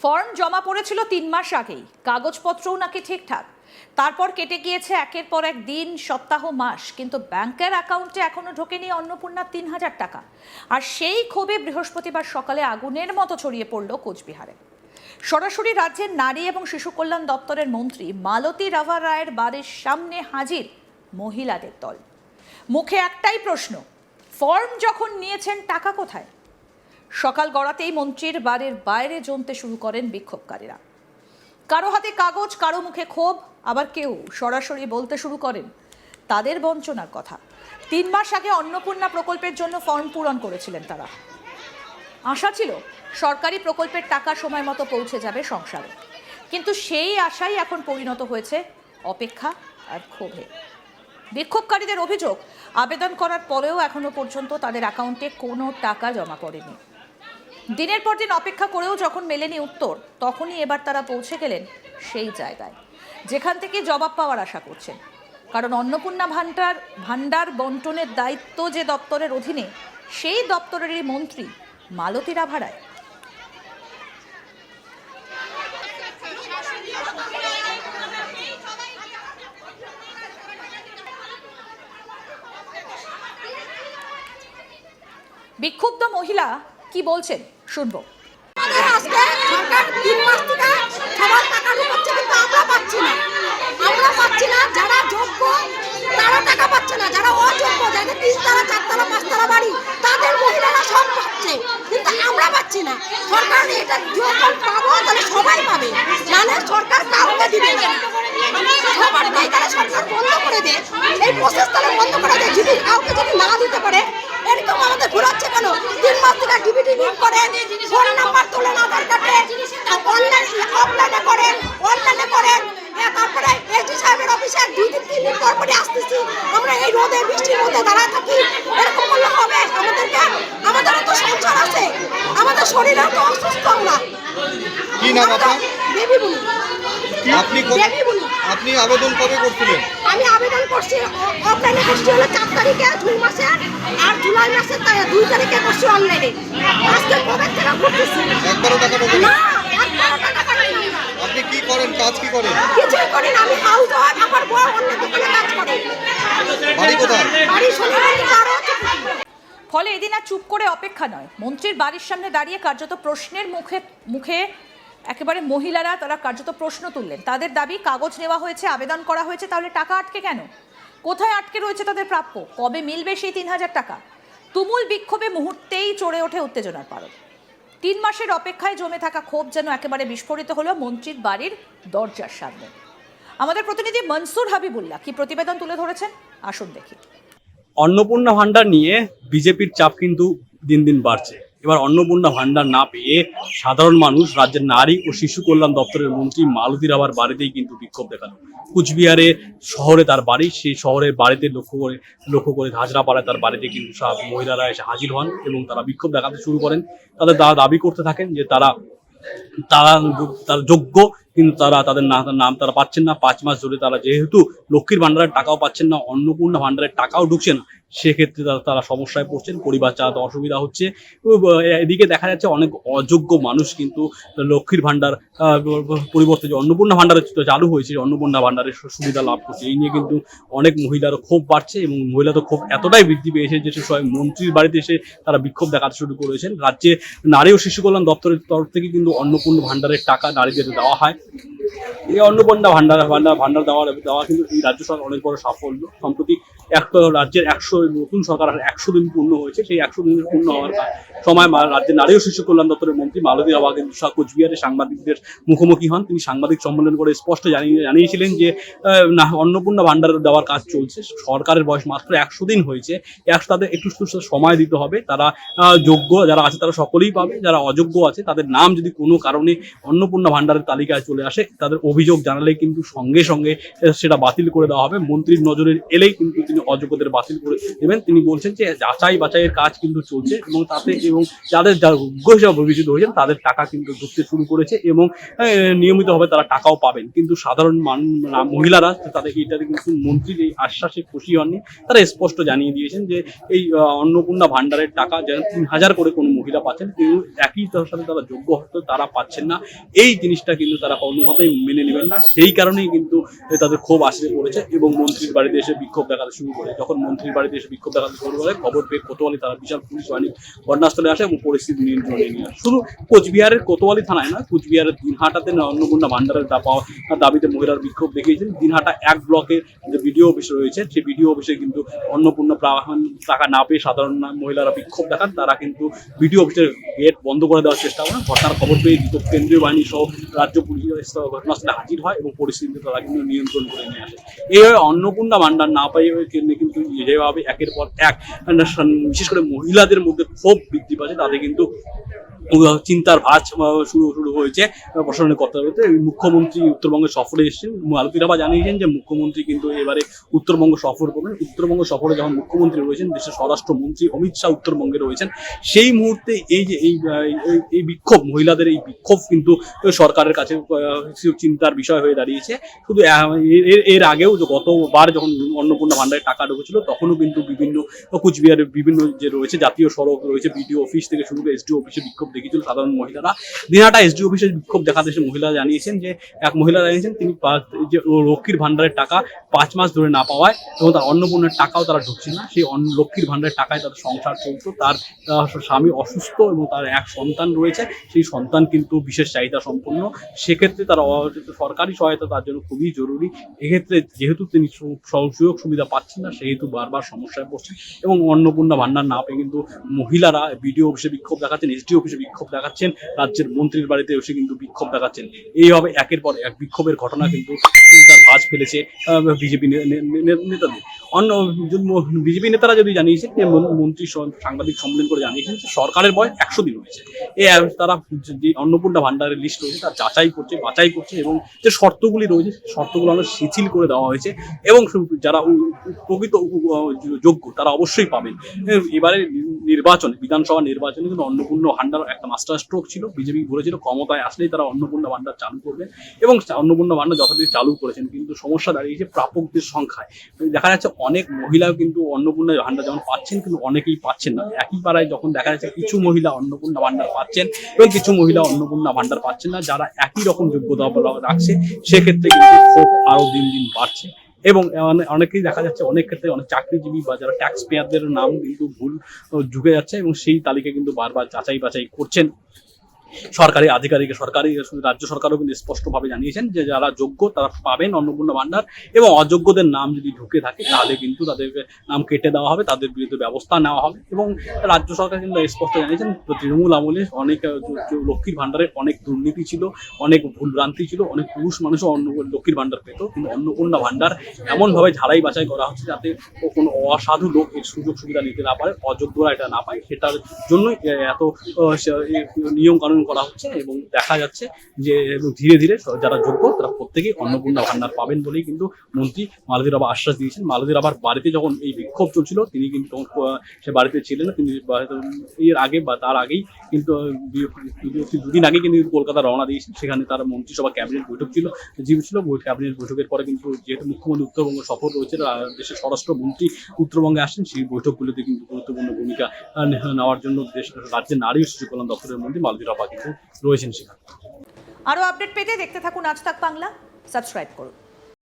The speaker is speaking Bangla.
ফর্ম জমা পড়েছিল 3 মাস আগেই, কাগজপত্রও নাকি ঠিকঠাক। তারপর কেটে গিয়েছে একের পর এক দিন, সপ্তাহ, মাস, কিন্তু ব্যাংকের অ্যাকাউন্টে এখনো ঢোকেনি অন্নপূর্ণার 3,000 টাকা। আর সেই ক্ষোভে বৃহস্পতিবার সকালে আগুনের মতো ছড়িয়ে পড়ল কোচবিহারে। সরাসরি রাজ্যের নারী এবং শিশু কল্যাণ দপ্তরের মন্ত্রী মালতী রাভা রায়ের বাড়ির সামনে হাজির মহিলাদের দল। মুখে একটাই প্রশ্ন, ফর্ম যখন নিয়েছেন টাকা কোথায়? সকাল গড়াতেই মন্ত্রীর বাড়ির বাইরে জমতে শুরু করেন বিক্ষোভকারীরা। কারো হাতে কাগজ, কারো মুখে ক্ষোভ, আবার কেউ সরাসরি বলতে শুরু করেন তাদের বঞ্চনার কথা। 3 মাস আগে অন্নপূর্ণা প্রকল্পের জন্য ফর্ম পূরণ করেছিলেন তারা। আশা ছিল সরকারি প্রকল্পের টাকা সময় মতো পৌঁছে যাবে সংসারে, কিন্তু সেই আশাই এখন পরিণত হয়েছে অপেক্ষা আর ক্ষোভে। বিক্ষোভকারীদের অভিযোগ, আবেদন করার পরেও এখনো পর্যন্ত তাদের অ্যাকাউন্টে কোনো টাকা জমা পড়েনি। দিনের পর দিন অপেক্ষা করেও যখন মেলেনি উত্তর, তখনই এবার তারা পৌঁছে গেলেন সেই জায়গায় যেখান থেকে জবাব পাওয়ার আশা করছেন। কারণ অন্নপূর্ণা ভাণ্ডার বন্টনের দায়িত্ব যে দপ্তরের অধীনে, সেই দপ্তরেরই মন্ত্রী মালতী রাভা রায়। বিক্ষুব্ধ মহিলা কি বলছেন শুনবো। যারা যোগ্য তারা টাকা পাচ্ছে না, যারা অযোগ্য, যাদের 3 তলা 4 তলা 5 তলা বাড়ি, তাদের মহিলারা সব পাচ্ছে, কিন্তু আমরা পাচ্ছি না। সরকার এটা যখন পাবো তাহলে সবাই পাবে, মানে সরকার কাউকে দিবে না। সবার তারা সরকার বন্ধ করে দেয়, এই প্রসেস তারা বন্ধ করে দেয়। যদি কাউকে যদি না দিতে পারে, এরকম আমাদের ঘুরাচ্ছে কেন? 3 মাস থেকে ডিবিটি লিঙ্ক করেন, ফোন নাম্বার তোলেন, আধার কার্ডে অনলাইন অফলাইনে করেন, অনলাইনে করেন। তারপরে এসডি সাহেবের অফিসে 2-3 দিন পর পরই আসতেছি, আমরা এই রোদে বৃষ্টির মধ্যে দাঁড়ায় থাকি। এরকম করলে হবে? আমাদেরও তো সংসার আছে, আমাদের শরীরেও তো অসুস্থ। আমরা কি নাম আপনার? বেবি বলি। আপনি আবেদন কবে করছিলেন? আমি আবেদন করছি অফলাইনে, করছি হলো 4 তারিখে জুন মাসে, আর জুলাই মাসের 2 তারিখে করছি অনলাইনে। আজকে কবে থেকে করতেছি? একবারও টাকা ঢোকে না? না, একবারও টাকা পাই না। আপনি কি করেন, কাজ কি করেন? কিছুই করি না, আমি হাউস ওয়াইফ। আমার বউ অন্য দোকানে কাজ করে। বাড়ি কোথায়? বাড়ি শনিবারে 12। ফলে এদিন আর চুপ করে অপেক্ষা নয়, মন্ত্রীর বাড়ির সামনে দাঁড়িয়ে কার্যত প্রশ্নের মুখে একেবারে মহিলারা তারা কার্যত প্রশ্ন তুললেন। তাদের দাবি, কাগজ নেওয়া হয়েছে, আবেদন করা হয়েছে, তাহলে টাকা আটকে কেন? কোথায় আটকে রয়েছে তাদের প্রাপ্য? কবে মিলবে সেই 3,000 টাকা? তুমুল বিক্ষোভে মুহূর্তেই চড়ে ওঠে উত্তেজনার পারদ। 3 মাসের অপেক্ষায় জমে থাকা ক্ষোভ যেন একেবারে বিস্ফোরিত হলো মন্ত্রীর বাড়ির দরজার সামনে। আমাদের প্রতিনিধি মনসুর হাবিবুল্লাহ কি প্রতিবেদন তুলে ধরেছেন, আসুন দেখি। অন্নপূর্ণা ভাণ্ডার নিয়ে বিজেপির চাপ কিন্তু দিন দিন বাড়ছে। এবার অন্নপূর্ণা ভাণ্ডার না পেয়ে সাধারণ মানুষ রাজ্যের নারী ও শিশু কল্যাণ দপ্তরের মন্ত্রী মালতী রাভার বাড়িতেই কিন্তু বিক্ষোভ দেখালো। কুচবিহারে শহরে তার বাড়ি, সেই শহরের বাড়িতে লক্ষ্য করে ধাজরাপাড়ায় তার বাড়িতে কিন্তু সব মহিলারা এসে হাজির হন এবং তারা বিক্ষোভ দেখাতে শুরু করেন। তাদের দাবি করতে থাকেন যে তারা যোগ্য, কিন্তু তাদের নাম তারা পাচ্ছেন না। 5 মাস ধরে তারা যেহেতু লক্ষ্মীর ভাণ্ডারের টাকাও পাচ্ছেন না, অন্নপূর্ণা ভাণ্ডারের টাকাও ঢুকছে না, সেক্ষেত্রে তারা সমস্যায় পড়ছেন, পরিবার চালাতে অসুবিধা হচ্ছে। এদিকে দেখা যাচ্ছে অনেক অযোগ্য মানুষ কিন্তু লক্ষ্মীর ভাণ্ডার পরিবর্তে যে অন্নপূর্ণা ভাণ্ডারের চালু হয়েছে, অন্নপূর্ণা ভাণ্ডারের সুবিধা লাভ করছে। এই নিয়ে কিন্তু অনেক মহিলার ক্ষোভ বাড়ছে এবং মহিলাদের ক্ষোভ এতটাই বৃদ্ধি পেয়েছে যে স্বয়ং মন্ত্রীর বাড়িতে এসে তারা বিক্ষোভ দেখাতে শুরু করেছেন। রাজ্যে নারী ও শিশু কল্যাণ দপ্তরের তরফ থেকে কিন্তু অন্নপূর্ণা ভাণ্ডারের টাকা নারীদের দেওয়া হয়। এই অন্নপূর্ণা ভাণ্ডার দেওয়া কিন্তু এই রাজ্য সরকার অনেক বড় সাফল্য। সম্প্রতি রাজ্যের 100 নতুন সরকার 100 দিন পূর্ণ হয়েছে। সেই 100 দিন পূর্ণ হওয়ার সময় রাজ্যের নারী ও শিশু কল্যাণ দপ্তরের মন্ত্রী মালতী রাভা কিন্তু কোচবিহারে সাংবাদিকদের মুখোমুখি হন। তিনি সাংবাদিক সম্মেলন করে স্পষ্ট জানিয়েছিলেন যে অন্নপূর্ণা ভাণ্ডার দেওয়ার কাজ চলছে, সরকারের বয়স মাত্র 100 দিন হয়েছে, তাদের একটু সময় দিতে হবে। তারা যোগ্য যারা আছে তারা সকলেই পাবে, যারা অযোগ্য আছে তাদের নাম যদি কোনো কারণে অন্নপূর্ণা ভাণ্ডারের তালিকায় চলে আসে, তাদের অভিযোগ জানালেই কিন্তু সঙ্গে সঙ্গে সেটা বাতিল করে দেওয়া হবে। মন্ত্রীর নজরে এলেই কিন্তু তিনি অযোগ্যদের বাতিল করে দেবেন। তিনি বলছেন যে যাচাই বাছাইয়ের কাজ কিন্তু চলছে এবং তাতে এবং যাদের যোগ্য হিসাবে বিবেচিত হয়েছেন তাদের টাকা কিন্তু ঢুকতে শুরু করেছে এবং নিয়মিতভাবে তারা টাকাও পাবেন। কিন্তু সাধারণ মহিলারা তাদের এটাতে কিন্তু মন্ত্রীর এই আশ্বাসে খুশি হননি। তারা স্পষ্ট জানিয়ে দিয়েছেন যে এই অন্নপূর্ণা ভান্ডারের টাকা যেন 3,000 করে কোনো মহিলা পাচ্ছেন, কিন্তু একই সাথে তারা যোগ্য হয়তো তারা পাচ্ছেন না, এই জিনিসটা কিন্তু তারা কোনোভাবেই মেনে নেবেন না। সেই কারণেই কিন্তু তাদের ক্ষোভ আসতে পড়েছে এবং মন্ত্রীর বাড়িতে এসে বিক্ষোভ দেখাতে শুরু করে। যখন মন্ত্রীর বাড়িতে এসে বিক্ষোভ দেখাতে শুরু করে, খবর পেয়ে কোতোয়ালি তারা বিশাল পুলিশ বাহিনী ঘটনাস্থলে আসে এবং পরিস্থিতি নিয়ন্ত্রণে নিয়ে আসে। শুধু কোচবিহারের কোতোয়ালি থানায় না, কোচবিহারের দিনহাটাতে অন্নপূর্ণা ভান্ডারের দাবিতে মহিলার বিক্ষোভ দেখিয়েছেন। দিনহাটা 1 ব্লকের যে বিডিও অফিস রয়েছে সেই বিডিও অফিসে কিন্তু অন্নপূর্ণা টাকা না পেয়ে সাধারণ মহিলারা বিক্ষোভ দেখান। তারা কিন্তু বিডিও অফিসের গেট বন্ধ করে দেওয়ার চেষ্টা করেন। ঘটনার খবর পেয়ে কেন্দ্রীয় বাহিনী সহ রাজ্য পুলিশ ঘটনাস্থলে হাজির হয় এবং পরিস্থিতি তারা কিন্তু নিয়ন্ত্রণ করে নিয়ে আসে। এইভাবে অন্নপূর্ণা ভান্ডার না পাই কিন্তু যেভাবে একের পর এক বিশেষ করে মহিলাদের মধ্যে ক্ষোভ বৃদ্ধি পাচ্ছে, তাতে কিন্তু চিন্তার ভাঁজ শুরু হয়েছে প্রশাসনের কর্তাদের। মুখ্যমন্ত্রী উত্তরবঙ্গে সফরে এসেছেন। মালতী রাভা জানিয়েছেন যে মুখ্যমন্ত্রী কিন্তু এবারে উত্তরবঙ্গ সফর করবেন। উত্তরবঙ্গ সফরে যখন মুখ্যমন্ত্রী রয়েছেন, দেশের স্বরাষ্ট্রমন্ত্রী অমিত শাহ উত্তরবঙ্গে রয়েছেন, সেই মুহূর্তে এই যে এই বিক্ষোভ, মহিলাদের এই বিক্ষোভ কিন্তু সরকারের কাছে চিন্তার বিষয় হয়ে দাঁড়িয়েছে। শুধু এর আগেও গতবার যখন অন্নপূর্ণা ভান্ডারের টাকা ঢুকেছিল তখনও কিন্তু বিভিন্ন কুচবিহারের বিভিন্ন যে রয়েছে জাতীয় সড়ক রয়েছে, বিডিও অফিস থেকে শুরু করে এসডিও অফিসে বিক্ষোভ দেখিয়েছিল সাধারণ মহিলারা। দিনহাটা এসডিও অফিসে বিক্ষোভ দেখাতে এসে মহিলা জানিয়েছেন যে তিনি যে লক্ষ্মীর ভান্ডারের টাকা 5 মাস ধরে না পাওয়ায় এবং তার অন্নপূর্ণার টাকাও তারা ঢুকছে না। সেই লক্ষ্মীর ভান্ডারের টাকায় তাদের সংসার চলতো। তার স্বামী অসুস্থ এবং তার এক সন্তান রয়েছে, সেই সন্তান কিন্তু বিশেষ চাহিদা সম্পন্ন। সেক্ষেত্রে তারা সরকারি সহায়তা তার জন্য খুবই জরুরি। এক্ষেত্রে যেহেতু তিনি সুযোগ সুবিধা পাচ্ছেন না, সেহেতু বারবার সমস্যায় পড়ছেন এবং অন্নপূর্ণা ভান্ডার না পেয়ে কিন্তু মহিলারা বিডিও অফিসে বিক্ষোভ দেখাচ্ছেন, এসডিও অফিসে বিক্ষোভ দেখাচ্ছেন, রাজ্যের মন্ত্রীর বাড়িতে এসে কিন্তু বিক্ষোভ দেখাচ্ছেন। এইভাবে একের পর এক বিক্ষোভের ঘটনা কিন্তু তার ভাঁজ ফেলেছে বিজেপি নেতাদের। বিজেপি নেতারা যদি জানিয়েছেন যে মন্ত্রী সাংবাদিক সম্মেলন করে জানিয়েছেন যে সরকারের বয়স 100 দিন হয়েছে। তারা যে অন্নপূর্ণা ভান্ডারের লিস্ট রয়েছে তার বাছাই করছে এবং যে শর্তগুলি রয়েছে শর্তগুলো অনেক শিথিল করে দেওয়া হয়েছে এবং যারা প্রকৃত যোগ্য তারা অবশ্যই পাবেন। এবারে নির্বাচনে, বিধানসভা নির্বাচনে কিন্তু অন্নপূর্ণা ভান্ডার একটা মাস্টার স্ট্রোক ছিল। বিজেপি বলেছিল ক্ষমতায় আসলেই তারা অন্নপূর্ণা ভান্ডার চালু করবে এবং অন্নপূর্ণা ভান্ডার যথারীতি চালু করেছেন, কিন্তু সমস্যা দাঁড়িয়েছে প্রাপকদের সংখ্যায়। দেখা যাচ্ছে অনেক মহিলাও কিন্তু অন্নপূর্ণা ভান্ডার যেমন পাচ্ছেন কিন্তু অনেকেই পাচ্ছেন না। একই পাড়ায় যখন দেখা যাচ্ছে কিছু মহিলা অন্নপূর্ণা ভান্ডার পাচ্ছেন এবং কিছু মহিলা অন্নপূর্ণা ভান্ডার পাচ্ছেন না, যারা একই রকম যোগ্যতা রাখছে, সেক্ষেত্রে কিন্তু ক্ষোভ আরো দিন দিন বাড়ছে এবং অনেকেই দেখা যাচ্ছে অনেক ক্ষেত্রে অনেক চাকরিজীবী বা যারা ট্যাক্স পেয়ারদের নাম কিন্তু ভুল ঢুকে যাচ্ছে এবং সেই তালিকা কিন্তু বারবার যাচাই বাছাই করছেন সরকারি আধিকারিক। রাজ্য সরকারও কিন্তু স্পষ্টভাবে জানিয়েছেন যে যারা যোগ্য তারা পাবেন অন্নপূর্ণা ভান্ডার এবং অযোগ্যদের নাম যদি ঢুকে থাকে তাহলে কিন্তু তাদেরকে নাম কেটে দেওয়া হবে, তাদের বিরুদ্ধে ব্যবস্থা নেওয়া হবে। এবং রাজ্য সরকার কিন্তু স্পষ্ট জানিয়েছেন তৃণমূল আমলে অনেক লক্ষ্মীর ভান্ডারে অনেক দুর্নীতি ছিল, অনেক ভুলভ্রান্তি ছিল, অনেক পুরুষ মানুষও লক্ষ্মীর ভান্ডার পেত, কিন্তু অন্নপূর্ণা ভান্ডার এমনভাবে ঝাড়াই বাছাই করা হচ্ছে যাতে কোনো অসাধু লোক এর সুযোগ সুবিধা নিতে না পারে, অযোগ্যরা এটা না পায়। সেটার জন্যই এত নিয়ম কানুন করা হচ্ছে এবং দেখা যাচ্ছে যে ধীরে ধীরে যারা যোগ্য তারা প্রত্যেকেই অন্নপূর্ণা ভান্ডার পাবেন বলেই কিন্তু মন্ত্রী মালতী রাভা আশ্বাস দিয়েছেন। মালতী রাভার বাড়িতে যখন এই বিক্ষোভ চলছিল তিনি কিন্তু সে বাড়িতে ছিলেন না, তিনি এর আগে বা তার আগেই কিন্তু 2 দিন আগে কিন্তু কলকাতা রওনা দিয়েছেন। সেখানে তার মন্ত্রিসভা ক্যাবিনেট বৈঠক ছিল। ক্যাবিনেট বৈঠকের পরে কিন্তু যেহেতু মুখ্যমন্ত্রী উত্তরবঙ্গ সফর রয়েছে, দেশের স্বরাষ্ট্রমন্ত্রী উত্তরবঙ্গে আসেন, সেই বৈঠকগুলোতে কিন্তু গুরুত্বপূর্ণ ভূমিকা নেওয়ার জন্য রাজ্যের নারী ও শিশু কল্যাণ দপ্তরের মন্ত্রী মালতী রাভা কিন্তু রয়েছেন সেখানে। আরো আপডেট পেতে দেখতে থাকুন আজ তাক বাংলা, সাবস্ক্রাইব করুন।